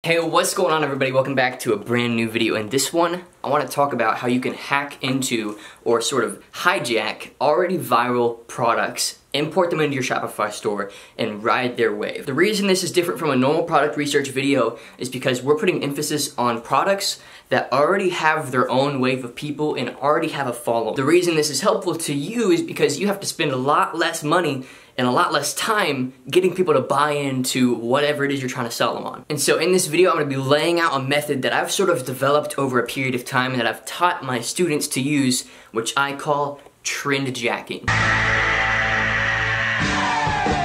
Hey, what's going on everybody? Welcome back to a brand new video. In this one, I want to talk about how you can hack into or sort of hijack already viral products, import them into your Shopify store, and ride their wave. The reason this is different from a normal product research video is because we're putting emphasis on products that already have their own wave of people and already have a following. The reason this is helpful to you is because you have to spend a lot less money and a lot less time getting people to buy into whatever it is you're trying to sell them on. And so in this video, I'm gonna be laying out a method that I've sort of developed over a period of time and that I've taught my students to use, which I call trend jacking.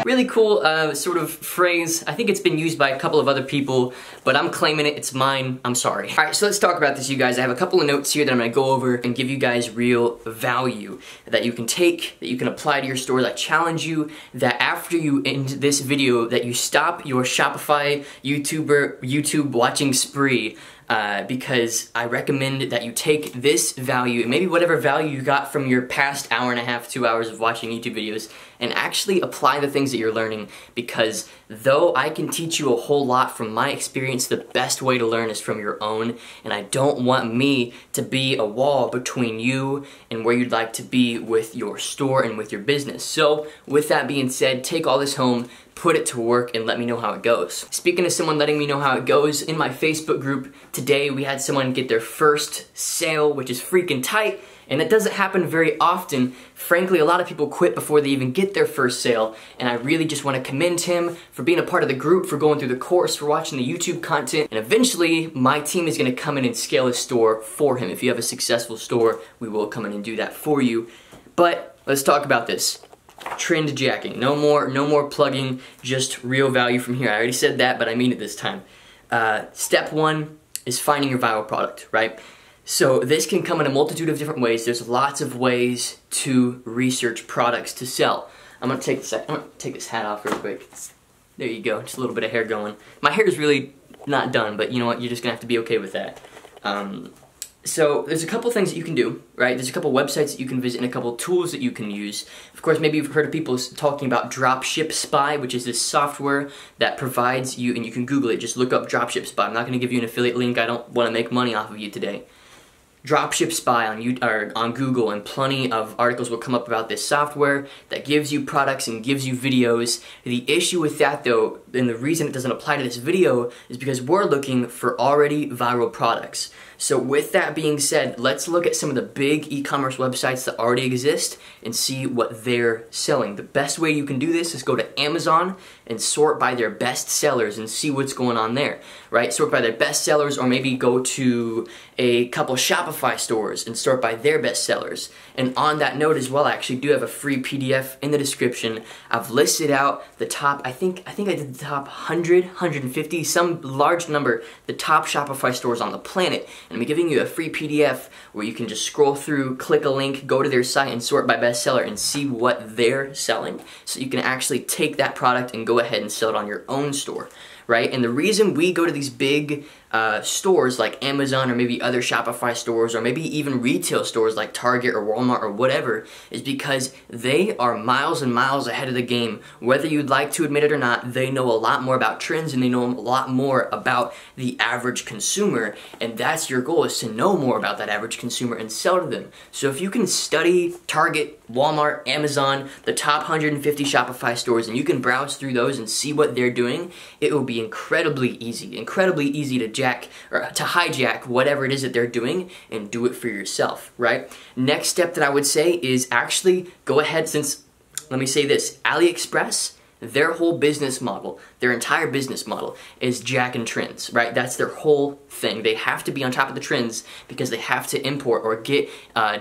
Really cool sort of phrase. I think it's been used by a couple of other people, but I'm claiming it, it's mine, I'm sorry. All right, so let's talk about this, you guys. I have a couple of notes here that I'm gonna go over and give you guys real value that you can take, that you can apply to your stores. I challenge you that after you end this video, that you stop your Shopify YouTube watching spree, because I recommend that you take this value, and maybe whatever value you got from your past hour and a half, 2 hours of watching YouTube videos, and actually apply the things that you're learning, because though I can teach you a whole lot from my experience, the best way to learn is from your own, and I don't want me to be a wall between you and where you'd like to be with your store and with your business. So with that being said, take all this home, put it to work, and let me know how it goes. Speaking of someone letting me know how it goes, in my Facebook group today we had someone get their first sale, which is freaking tight, and it doesn't happen very often. Frankly, a lot of people quit before they even get their first sale, and I really just want to commend him for being a part of the group, for going through the course, for watching the YouTube content, and eventually my team is going to come in and scale his store for him. If you have a successful store, we will come in and do that for you. But let's talk about this. Trend jacking. No more plugging, just real value from here. I already said that, but I mean it this time. Step one is finding your viral product, right? So this can come in a multitude of different ways. There's lots of ways to research products to sell. I'm gonna take this hat off real quick. There you go, just a little bit of hair going. My hair is really not done, but you know what? You're just gonna have to be okay with that. So there's a couple things that you can do, right? There's a couple websites that you can visit and a couple tools that you can use. Of course, maybe you've heard of people talking about Dropship Spy, which is this software that provides you, and you can Google it, just look up Dropship Spy. I'm not gonna give you an affiliate link, I don't wanna make money off of you today. Dropship Spy on Google, and plenty of articles will come up about this software that gives you products and gives you videos. The issue with that though, and the reason it doesn't apply to this video, is because we're looking for already viral products. So with that being said, let's look at some of the big e-commerce websites that already exist and see what they're selling. The best way you can do this is go to Amazon and sort by their best sellers and see what's going on there, right? Sort by their best sellers, or maybe go to a couple Shopify stores and sort by their best sellers. And on that note as well, I actually do have a free PDF in the description. I've listed out the top, I think I did the top 100, 150, some large number, the top Shopify stores on the planet. And I'm giving you a free PDF where you can just scroll through, click a link, go to their site and sort by bestseller and see what they're selling. So you can actually take that product and go ahead and sell it on your own store, right? And the reason we go to these big stores like Amazon, or maybe other Shopify stores, or maybe even retail stores like Target or Walmart or whatever, is because they are miles and miles ahead of the game. Whether you'd like to admit it or not, they know a lot more about trends and they know a lot more about the average consumer, and that's your goal, is to know more about that average consumer and sell to them. So if you can study Target, Walmart, Amazon, the top 150 Shopify stores, and you can browse through those and see what they're doing, it will be incredibly easy to hijack whatever it is that they're doing and do it for yourself, right? Next step that I would say is actually go ahead, let me say this, AliExpress, their whole business model, their entire business model is jacking trends, right? That's their whole thing. They have to be on top of the trends because they have to import or get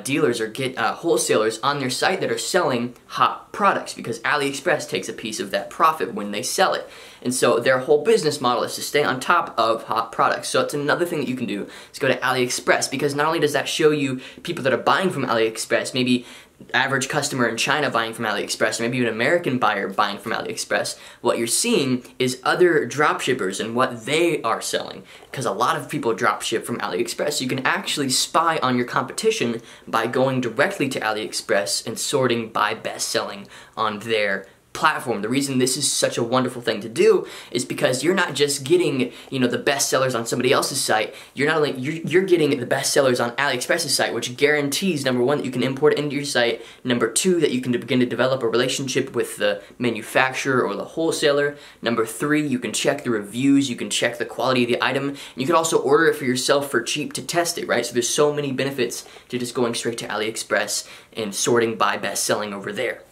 dealers or get wholesalers on their site that are selling hot products, because AliExpress takes a piece of that profit when they sell it. And so their whole business model is to stay on top of hot products. So it's another thing that you can do is go to AliExpress, because not only does that show you people that are buying from AliExpress, maybe average customer in China buying from AliExpress, or maybe an American buyer buying from AliExpress, what you're seeing is other dropshippers and what they are selling. Because a lot of people dropship from AliExpress. You can actually spy on your competition by going directly to AliExpress and sorting by best selling on their platform, the reason this is such a wonderful thing to do is because you're not just getting, you know, the best sellers on somebody else's site. You're not only, you're getting the best sellers on AliExpress's site, which guarantees, number one, that you can import it into your site, number two, that you can begin to develop a relationship with the manufacturer or the wholesaler, number three, you can check the reviews, you can check the quality of the item, and you can also order it for yourself for cheap to test it, right? So there's so many benefits to just going straight to AliExpress and sorting by best selling over there.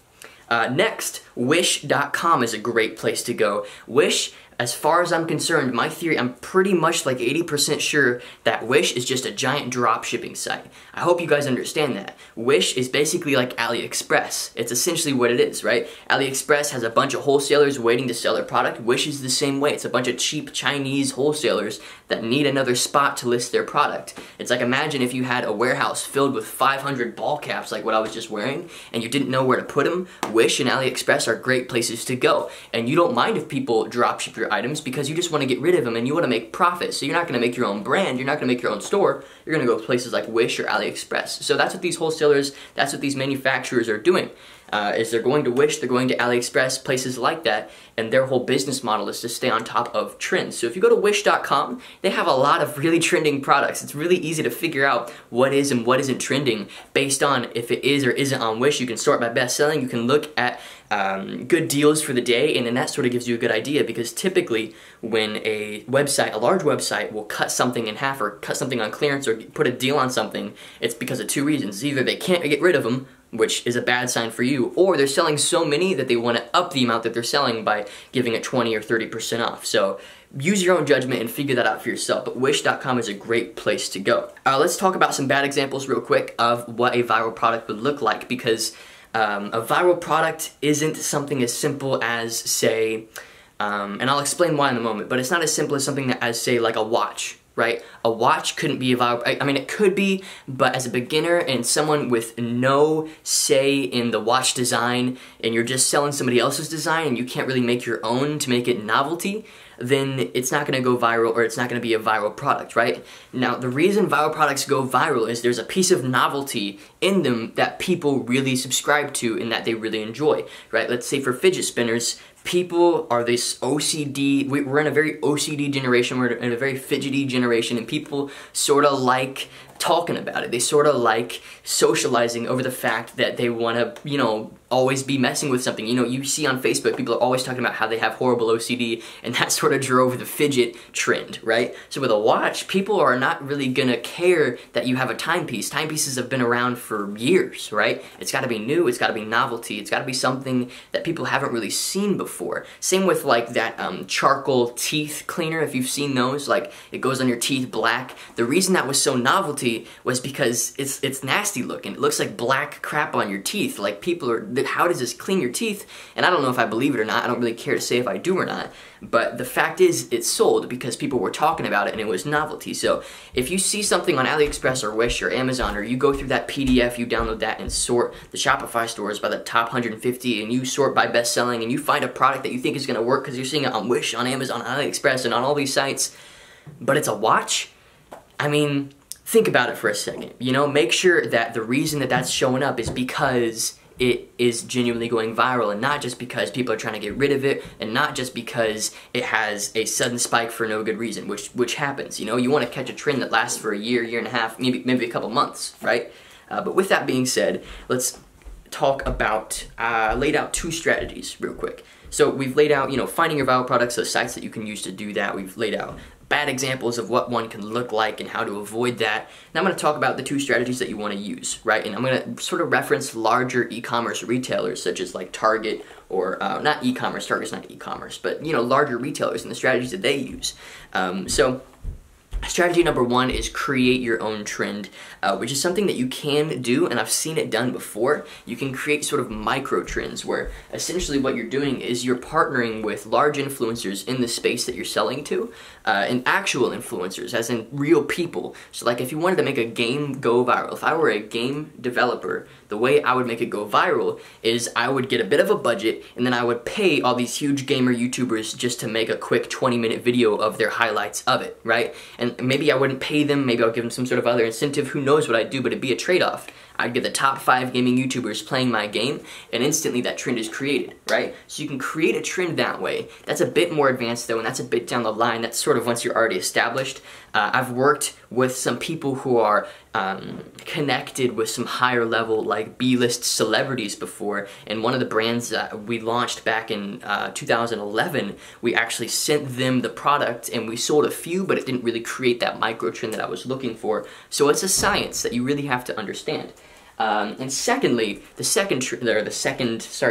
Next, Wish.com is a great place to go. Wish, as far as I'm concerned, my theory, I'm pretty much like 80% sure that Wish is just a giant drop shipping site. I hope you guys understand that. Wish is basically like AliExpress. It's essentially what it is, right? AliExpress has a bunch of wholesalers waiting to sell their product. Wish is the same way. It's a bunch of cheap Chinese wholesalers that need another spot to list their product. It's like, imagine if you had a warehouse filled with 500 ball caps like what I was just wearing, and you didn't know where to put them. Wish and AliExpress are great places to go. And you don't mind if people drop ship your items because you just want to get rid of them and you want to make profit. So you're not going to make your own brand, you're not going to make your own store, you're going to go to places like Wish or AliExpress. So that's what these wholesalers, that's what these manufacturers are doing. Is they're going to Wish, they're going to AliExpress, places like that, and their whole business model is to stay on top of trends. So if you go to Wish.com, they have a lot of really trending products. It's really easy to figure out what is and what isn't trending based on if it is or isn't on Wish. You can sort by best selling, you can look at good deals for the day, and then that sort of gives you a good idea, because typically when a website, a large website, will cut something in half or cut something on clearance or put a deal on something, it's because of two reasons. Either they can't get rid of them, which is a bad sign for you, or they're selling so many that they want to up the amount that they're selling by giving it 20 or 30% off. So use your own judgment and figure that out for yourself, but Wish.com is a great place to go. Let's talk about some bad examples real quick of what a viral product would look like, because a viral product isn't something as simple as, say, and I'll explain why in a moment, but it's not as simple as something that, as say, like a watch. Right? A watch couldn't be a viral, I mean it could be, but as a beginner and someone with no say in the watch design, and you're just selling somebody else's design and you can't really make your own to make it novelty, then it's not going to go viral, or it's not going to be a viral product, right? Now, the reason viral products go viral is there's a piece of novelty in them that people really subscribe to and that they really enjoy, right? Let's say for fidget spinners, people are this OCD, we're in a very OCD generation, we're in a very fidgety generation, and people sort of like talking about it. They sort of like socializing over the fact that they want to, you know, always be messing with something. You know, you see on Facebook, people are always talking about how they have horrible OCD, and that sort of drove the fidget trend, right? So with a watch, people are not really gonna care that you have a timepiece. Timepieces have been around for years, right? It's gotta be new, it's gotta be novelty, it's gotta be something that people haven't really seen before. Same with like that charcoal teeth cleaner, if you've seen those, like it goes on your teeth black. The reason that was so novelty was because it's nasty looking. It looks like black crap on your teeth. Like people are, how does this clean your teeth? And I don't know if I believe it or not. I don't really care to say if I do or not. But the fact is, it sold because people were talking about it and it was novelty. So if you see something on AliExpress or Wish or Amazon, or you go through that PDF, you download that and sort the Shopify stores by the top 150, and you sort by best selling, and you find a product that you think is going to work because you're seeing it on Wish, on Amazon, on AliExpress, and on all these sites, but it's a watch, I mean, think about it for a second, you know, make sure that the reason that that's showing up is because it is genuinely going viral, and not just because people are trying to get rid of it, and not just because it has a sudden spike for no good reason, which happens, you know. You want to catch a trend that lasts for a year, year and a half, maybe a couple months, right? But with that being said, let's talk about, laid out two strategies real quick. So we've laid out, you know, finding your viral products, the sites that you can use to do that. We've laid out bad examples of what one can look like and how to avoid that. Now I'm going to talk about the two strategies that you want to use, right? And I'm going to sort of reference larger e-commerce retailers such as like Target, or not e-commerce, Target's not e-commerce, but you know, larger retailers and the strategies that they use. So strategy number one is create your own trend, which is something that you can do, and I've seen it done before. You can create sort of micro trends where essentially what you're doing is you're partnering with large influencers in the space that you're selling to, and actual influencers, as in real people. So like if you wanted to make a game go viral, if I were a game developer, the way I would make it go viral is I would get a bit of a budget, and then I would pay all these huge gamer YouTubers just to make a quick 20-minute video of their highlights of it, right? And then maybe I wouldn't pay them, maybe I'll give them some sort of other incentive, who knows what I'd do, but it'd be a trade-off. I'd get the top 5 gaming YouTubers playing my game, and instantly that trend is created, right? So you can create a trend that way. That's a bit more advanced though, and that's a bit down the line. That's sort of once you're already established. I've worked with some people who are connected with some higher level like B-list celebrities before, and one of the brands that we launched back in 2011, we actually sent them the product and we sold a few, but it didn't really create that micro trend that I was looking for. So it's a science that you really have to understand. And secondly, the second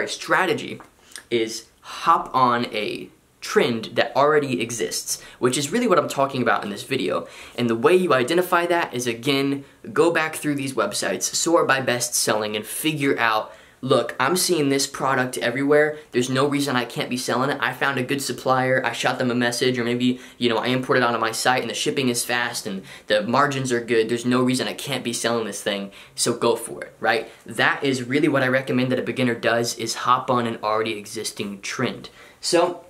strategy is hop on a trend that already exists, which is really what I'm talking about in this video. And the way you identify that is, again, go back through these websites, sort by best selling, and figure out, look, I'm seeing this product everywhere. There's no reason I can't be selling it. I found a good supplier, I shot them a message, or maybe, you know, I imported it onto my site and the shipping is fast and the margins are good. There's no reason I can't be selling this thing, so go for it, right? That is really what I recommend that a beginner does, is hop on an already existing trend. So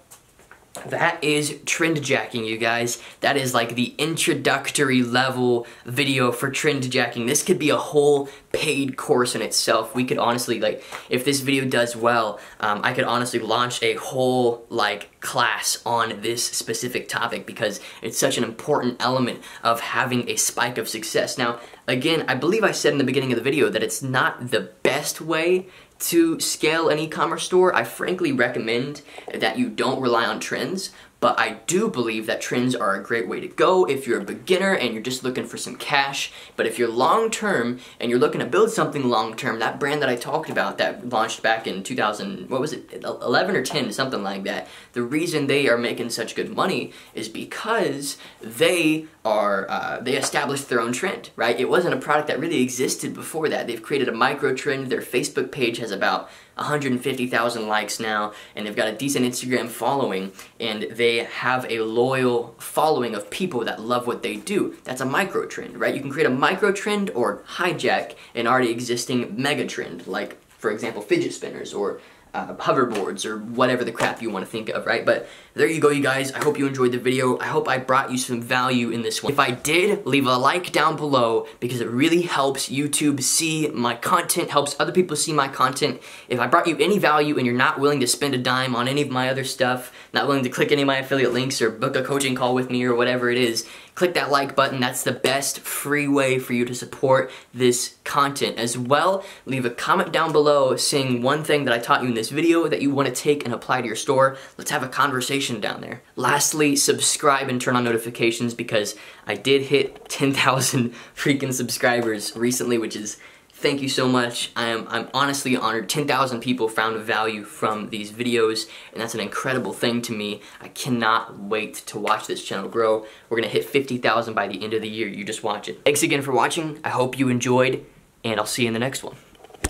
that is trend jacking, you guys. That is like the introductory level video for trend jacking. This could be a whole paid course in itself. We could honestly, like, if this video does well, I could honestly launch a whole like class on this specific topic, because it's such an important element of having a spike of success. Now, again, I believe I said in the beginning of the video that it's not the best way to scale an e-commerce store. I frankly recommend that you don't rely on trends, but I do believe that trends are a great way to go if you're a beginner and you're just looking for some cash. But if you're long-term and you're looking to build something long-term, that brand that I talked about that launched back in 11 or 10, something like that, the reason they are making such good money is because they established their own trend, right? It wasn't a product that really existed before that. They've created a micro trend. Their Facebook page has about 150,000 likes now, and they've got a decent Instagram following, and they have a loyal following of people that love what they do. That's a micro trend, right? You can create a micro trend or hijack an already existing mega trend, like, for example, fidget spinners or hoverboards or whatever the crap you want to think of, right? But there you go, you guys. I hope you enjoyed the video. I hope I brought you some value in this one. If I did, leave a like down below, because it really helps YouTube see my content, helps other people see my content. If I brought you any value and you're not willing to spend a dime on any of my other stuff, not willing to click any of my affiliate links or book a coaching call with me or whatever it is, click that like button. That's the best free way for you to support this content. As well, leave a comment down below saying one thing that I taught you in this video that you want to take and apply to your store. Let's have a conversation down there. Lastly, subscribe and turn on notifications, because I did hit 10,000 freaking subscribers recently, which is, thank you so much. I'm honestly honored. 10,000 people found value from these videos, and that's an incredible thing to me. I cannot wait to watch this channel grow. We're gonna hit 50,000 by the end of the year. You just watch it. Thanks again for watching. I hope you enjoyed, and I'll see you in the next one.